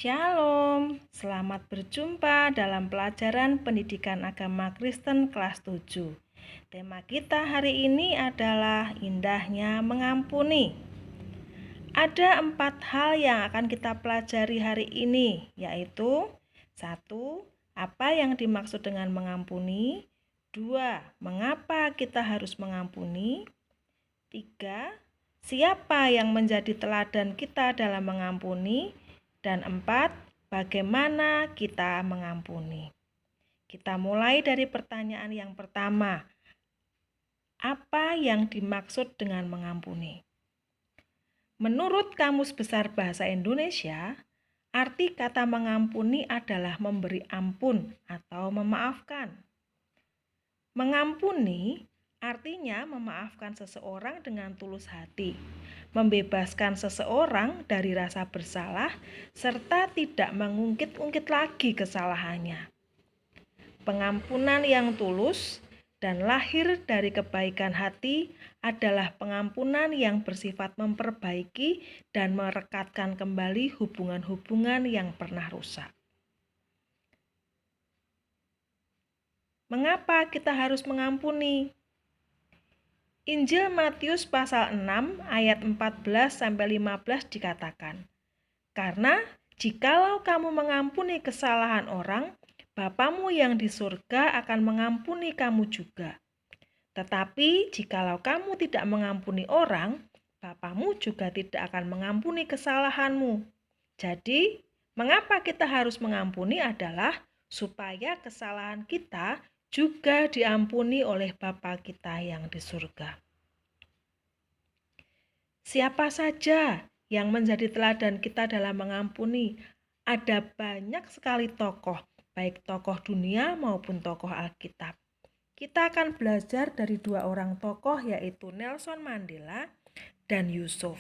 Shalom, selamat berjumpa dalam pelajaran pendidikan agama Kristen kelas 7. Tema kita hari ini adalah indahnya mengampuni. Ada 4 hal yang akan kita pelajari hari ini, yaitu 1. Apa yang dimaksud dengan mengampuni? 2. Mengapa kita harus mengampuni? 3. Siapa yang menjadi teladan kita dalam mengampuni? Dan 4, bagaimana kita mengampuni? Kita mulai dari pertanyaan yang pertama. Apa yang dimaksud dengan mengampuni? Menurut Kamus Besar Bahasa Indonesia, arti kata mengampuni adalah memberi ampun atau memaafkan. Mengampuni artinya memaafkan seseorang dengan tulus hati, membebaskan seseorang dari rasa bersalah, serta tidak mengungkit-ungkit lagi kesalahannya. Pengampunan yang tulus dan lahir dari kebaikan hati adalah pengampunan yang bersifat memperbaiki dan merekatkan kembali hubungan-hubungan yang pernah rusak. Mengapa kita harus mengampuni? Injil Matius pasal 6 ayat 14-15 dikatakan, "Karena jikalau kamu mengampuni kesalahan orang, Bapamu yang di surga akan mengampuni kamu juga. Tetapi jikalau kamu tidak mengampuni orang, Bapamu juga tidak akan mengampuni kesalahanmu." Jadi, mengapa kita harus mengampuni adalah supaya kesalahan kita juga diampuni oleh Bapa kita yang di surga. Siapa saja yang menjadi teladan kita dalam mengampuni? Ada banyak sekali tokoh, baik tokoh dunia maupun tokoh Alkitab. Kita akan belajar dari 2 orang tokoh, yaitu Nelson Mandela dan Yusuf.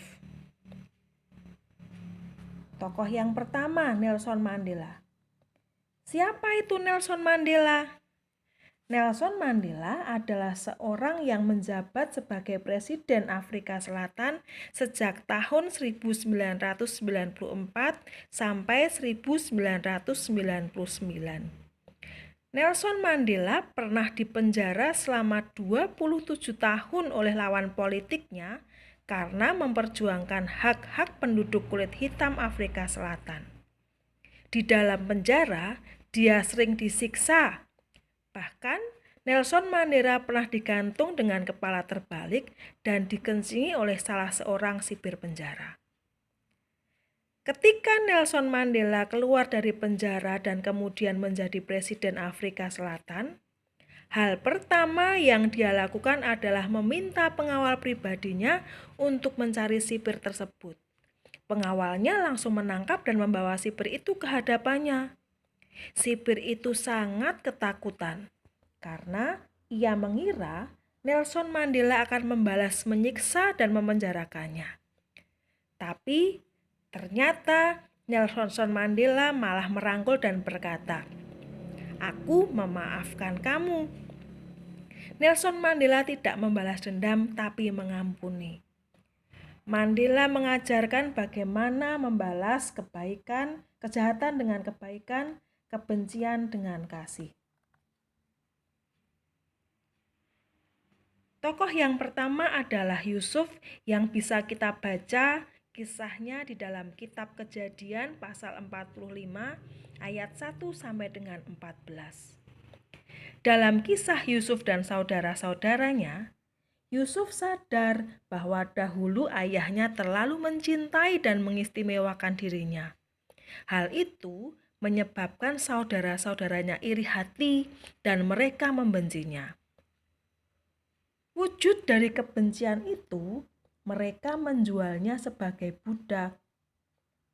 Tokoh yang pertama, Nelson Mandela. Siapa itu Nelson Mandela? Nelson Mandela adalah seorang yang menjabat sebagai Presiden Afrika Selatan sejak tahun 1994 sampai 1999. Nelson Mandela pernah dipenjara selama 27 tahun oleh lawan politiknya karena memperjuangkan hak-hak penduduk kulit hitam Afrika Selatan. Di dalam penjara, dia sering disiksa. Bahkan, Nelson Mandela pernah digantung dengan kepala terbalik dan dikencingi oleh salah seorang sipir penjara. Ketika Nelson Mandela keluar dari penjara dan kemudian menjadi Presiden Afrika Selatan, hal pertama yang dia lakukan adalah meminta pengawal pribadinya untuk mencari sipir tersebut. Pengawalnya langsung menangkap dan membawa sipir itu ke hadapannya. Sipir itu sangat ketakutan karena ia mengira Nelson Mandela akan membalas menyiksa dan memenjarakannya. Tapi ternyata Nelson Mandela malah merangkul dan berkata, "Aku memaafkan kamu." Nelson Mandela tidak membalas dendam tapi mengampuni. Mandela mengajarkan bagaimana membalas kejahatan dengan kebaikan, kebencian dengan kasih. Tokoh yang pertama adalah Yusuf yang bisa kita baca kisahnya di dalam kitab Kejadian pasal 45 ayat 1 sampai dengan 14. Dalam kisah Yusuf dan saudara-saudaranya, Yusuf sadar bahwa dahulu ayahnya terlalu mencintai dan mengistimewakan dirinya. Hal itu menyebabkan saudara-saudaranya iri hati dan mereka membencinya. Wujud dari kebencian itu, mereka menjualnya sebagai budak.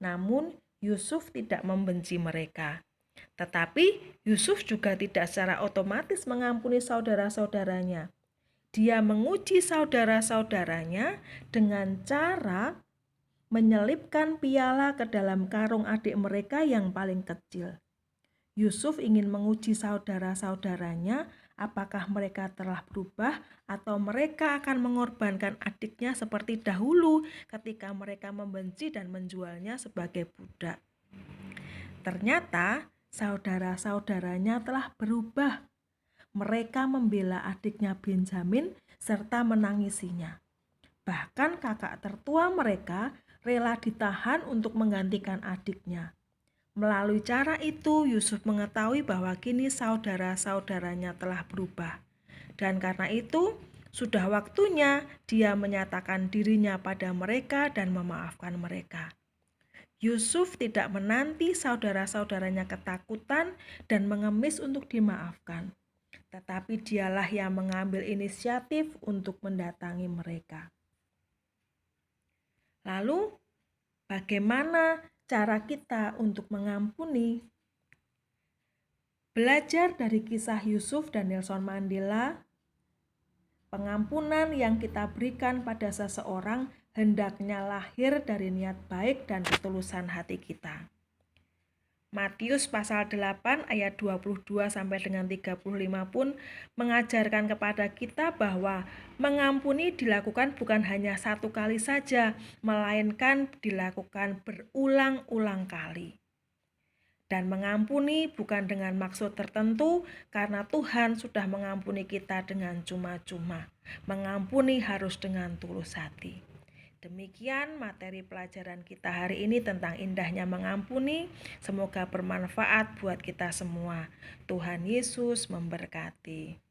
Namun, Yusuf tidak membenci mereka. Tetapi, Yusuf juga tidak secara otomatis mengampuni saudara-saudaranya. Dia menguji saudara-saudaranya dengan cara menyelipkan piala ke dalam karung adik mereka yang paling kecil. Yusuf ingin menguji saudara-saudaranya apakah mereka telah berubah atau mereka akan mengorbankan adiknya seperti dahulu ketika mereka membenci dan menjualnya sebagai budak. ternyata saudara-saudaranya telah berubah. Mereka membela adiknya Benjamin serta menangisinya. Bahkan kakak tertua mereka rela ditahan untuk menggantikan adiknya. Melalui cara itu, Yusuf mengetahui bahwa kini saudara-saudaranya telah berubah. Dan karena itu, sudah waktunya dia menyatakan dirinya pada mereka dan memaafkan mereka. Yusuf tidak menanti saudara-saudaranya ketakutan dan mengemis untuk dimaafkan. Tetapi dialah yang mengambil inisiatif untuk mendatangi mereka. Lalu, bagaimana cara kita untuk mengampuni? Belajar dari kisah Yusuf dan Nelson Mandela, pengampunan yang kita berikan pada seseorang hendaknya lahir dari niat baik dan ketulusan hati kita. Matius pasal 8 ayat 22 sampai dengan 35 pun mengajarkan kepada kita bahwa mengampuni dilakukan bukan hanya satu kali saja, melainkan dilakukan berulang-ulang kali. Dan mengampuni bukan dengan maksud tertentu, karena Tuhan sudah mengampuni kita dengan cuma-cuma. Mengampuni harus dengan tulus hati. Demikian materi pelajaran kita hari ini tentang indahnya mengampuni. Semoga bermanfaat buat kita semua. Tuhan Yesus memberkati.